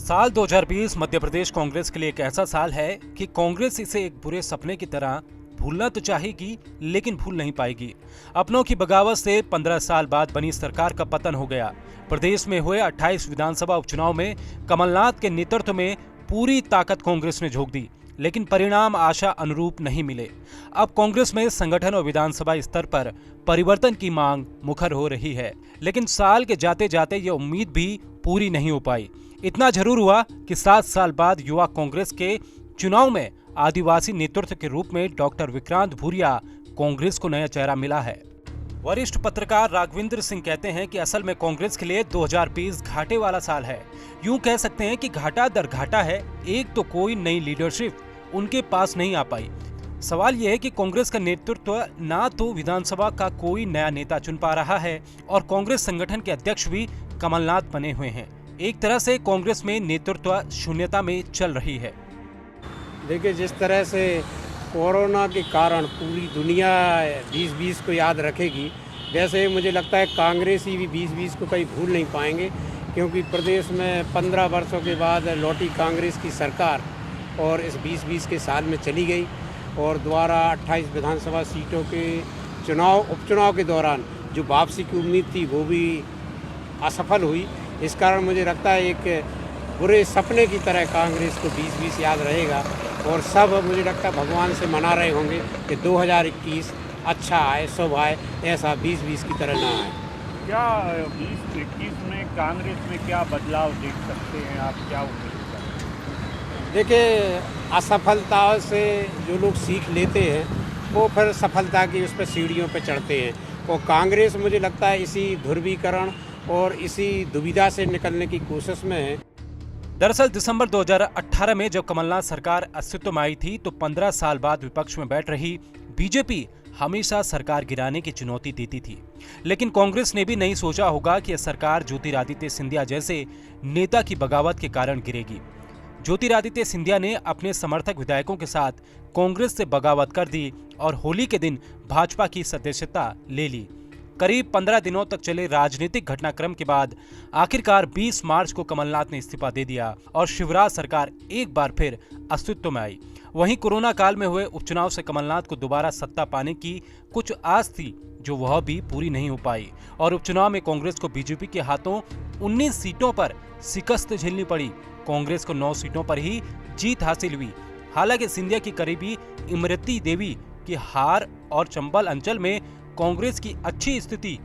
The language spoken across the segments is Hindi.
साल 2020 मध्य प्रदेश कांग्रेस के लिए एक ऐसा साल है कि कांग्रेस इसे एक बुरे सपने की तरह भूलना तो चाहेगी लेकिन भूल नहीं पाएगी। अपनों की बगावत से 15 साल बाद बनी सरकार का पतन हो गया। प्रदेश में हुए 28 विधानसभा उपचुनाव में कमलनाथ के नेतृत्व में पूरी ताकत कांग्रेस ने झोंक दी, लेकिन परिणाम आशा अनुरूप नहीं मिले। अब कांग्रेस में संगठन और विधानसभा स्तर पर परिवर्तन की मांग मुखर हो रही है, लेकिन साल के जाते जाते ये उम्मीद भी पूरी नहीं हो पाई। इतना जरूर हुआ कि 7 साल बाद युवा कांग्रेस के चुनाव में आदिवासी नेतृत्व के रूप में डॉक्टर विक्रांत भूरिया कांग्रेस को नया चेहरा मिला है। वरिष्ठ पत्रकार राघवेंद्र सिंह कहते हैं कि असल में कांग्रेस के लिए 2020 घाटे वाला साल है। यूं कह सकते हैं कि घाटा दर घाटा है। एक तो कोई नई लीडरशिप उनके पास नहीं आ पाई। सवाल यह है कि कांग्रेस का नेतृत्व ना तो विधानसभा का कोई नया नेता चुन पा रहा है और कांग्रेस संगठन के अध्यक्ष भी कमलनाथ बने हुए हैं। एक तरह से कांग्रेस में नेतृत्व शून्यता में चल रही है। देखिए, जिस तरह से कोरोना के कारण पूरी दुनिया 2020 को याद रखेगी, वैसे मुझे लगता है कांग्रेस ही भी 2020 को कहीं भूल नहीं पाएंगे, क्योंकि प्रदेश में 15 वर्षों के बाद लौटी कांग्रेस की सरकार और इस 2020 के साल में चली गई और दोबारा 28 विधानसभा सीटों के उपचुनाव के दौरान जो वापसी की उम्मीद थी वो भी असफल हुई। इस कारण मुझे लगता है एक बुरे सपने की तरह कांग्रेस को 2020 याद रहेगा और सब मुझे लगता है भगवान से मना रहे होंगे कि 2021 अच्छा आए, शुभ आए, ऐसा 2020 की तरह ना आए। क्या 2021 में कांग्रेस में क्या बदलाव देख सकते हैं आप, क्या उम्मीद करते हैं? देखिए, असफलता से जो लोग सीख लेते हैं वो फिर सफलता की उस पर सीढ़ियों पर चढ़ते हैं और कांग्रेस मुझे लगता है इसी ध्रुवीकरण और इसी दुविधा से निकलने की कोशिश में है। दरअसल दिसंबर 2018 में जब कमलनाथ सरकार अस्तित्व में आई थी तो 15 साल बाद विपक्ष में बैठ रही बीजेपी हमेशा सरकार गिराने की चुनौती देती थी, लेकिन कांग्रेस ने भी नहीं सोचा होगा कि यह सरकार ज्योतिरादित्य सिंधिया जैसे नेता की बगावत के कारण गिरेगी। ज्योतिरादित्य सिंधिया ने अपने समर्थक विधायकों के साथ कांग्रेस से बगावत कर दी और होली के दिन भाजपा की सदस्यता ले ली। करीब 15 दिनों तक चले राजनीतिक घटनाक्रम के बाद आखिरकार 20 मार्च को कमलनाथ ने इस्तीफा दे दिया और शिवराज सरकार एक बार फिर अस्तित्व में आई। वहीं कोरोना काल में हुए उपचुनाव से कमलनाथ को दोबारा सत्ता पाने की कुछ आस थी, जो वह भी पूरी नहीं हो पाई और उपचुनाव में कांग्रेस को बीजेपी के हाथों 19 सीटों पर शिकस्त झेलनी पड़ी। कांग्रेस को 9 सीटों पर ही जीत हासिल हुई। हालांकि सिंधिया की करीबी इमरती देवी की हार और चंबल अंचल में कांग्रेस की अच्छी स्थिति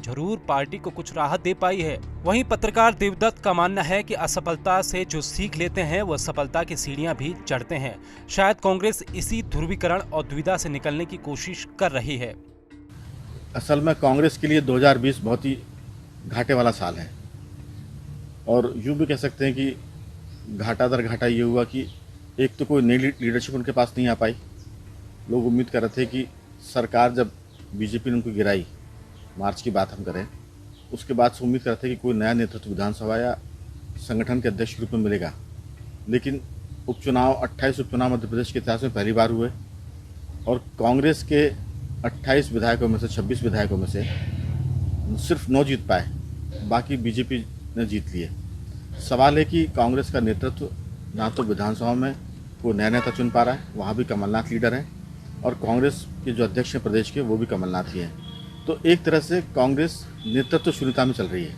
जरूर पार्टी को कुछ राहत दे पाई है। वहीं पत्रकार देवदत्त का मानना है कि असफलता से जो सीख लेते हैं वह सफलता की सीढ़ियां भी चढ़ते हैं। शायद कांग्रेस इसी ध्रुवीकरण और दुविधा से निकलने की कोशिश कर रही है। असल में कांग्रेस के लिए 2020 बहुत ही घाटे वाला साल है और यूँ भी कह सकते हैं कि घाटा दर घाटा ये हुआ कि एक तो कोई नई लीडरशिप उनके पास नहीं आ पाई। लोग उम्मीद कर रहे थे कि सरकार जब बीजेपी ने उनको गिराई, मार्च की बात हम करें, उसके बाद से उम्मीद करते थे कि कोई नया नेतृत्व विधानसभा या संगठन के अध्यक्ष के रूप में मिलेगा। लेकिन उपचुनाव 28 उपचुनाव मध्य प्रदेश के इतिहास में पहली बार हुए और कांग्रेस के 28 विधायकों में से 26 विधायकों में से सिर्फ 9 जीत पाए, बाकी बीजेपी ने जीत लिए। सवाल है कि कांग्रेस का नेतृत्व ना तो विधानसभा में कोई नया नेता चुन पा रहा है, वहाँ भी कमलनाथ लीडर हैं और कांग्रेस के जो अध्यक्ष हैं प्रदेश के वो भी कमलनाथ ही हैं। तो एक तरह से कांग्रेस नेतृत्व शून्यता में चल रही है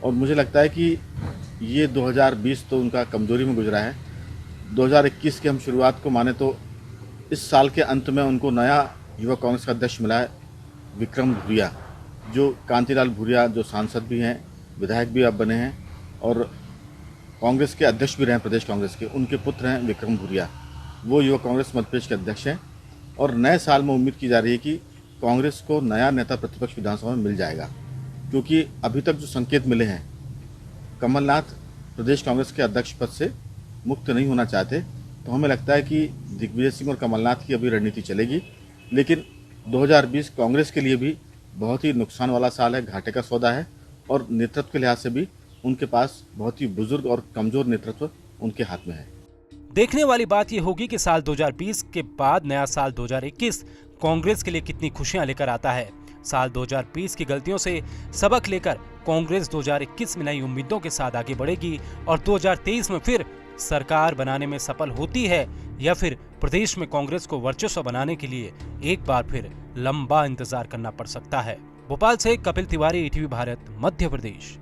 और मुझे लगता है कि ये 2020 तो उनका कमजोरी में गुजरा है। 2021 के हम शुरुआत को माने तो इस साल के अंत में उनको नया युवा कांग्रेस का अध्यक्ष मिला है, विक्रम भूरिया, जो कांतिलाल भूरिया जो सांसद भी हैं, विधायक भी अब बने हैं और कांग्रेस के अध्यक्ष भी रहे प्रदेश कांग्रेस के। उनके पुत्र हैं विक्रम भूरिया, वो युवा कांग्रेस मध्य प्रदेश के अध्यक्ष हैं और नए साल में उम्मीद की जा रही है कि कांग्रेस को नया नेता प्रतिपक्ष विधानसभा में मिल जाएगा, क्योंकि अभी तक जो संकेत मिले हैं, कमलनाथ प्रदेश कांग्रेस के अध्यक्ष पद से मुक्त नहीं होना चाहते। तो हमें लगता है कि दिग्विजय सिंह और कमलनाथ की अभी रणनीति चलेगी, लेकिन 2020 कांग्रेस के लिए भी बहुत ही नुकसान वाला साल है, घाटे का सौदा है और नेतृत्व के लिहाज से भी उनके पास बहुत ही बुजुर्ग और कमजोर नेतृत्व उनके हाथ में है। देखने वाली बात यह होगी कि साल 2020 के बाद नया साल 2021 कांग्रेस के लिए कितनी खुशियां लेकर आता है। साल 2020 की गलतियों से सबक लेकर कांग्रेस 2021 में नई उम्मीदों के साथ आगे बढ़ेगी और 2023 में फिर सरकार बनाने में सफल होती है या फिर प्रदेश में कांग्रेस को वर्चस्व बनाने के लिए एक बार फिर लंबा इंतजार करना पड़ सकता है। भोपाल से कपिल तिवारी, ईटीवी भारत, मध्य प्रदेश।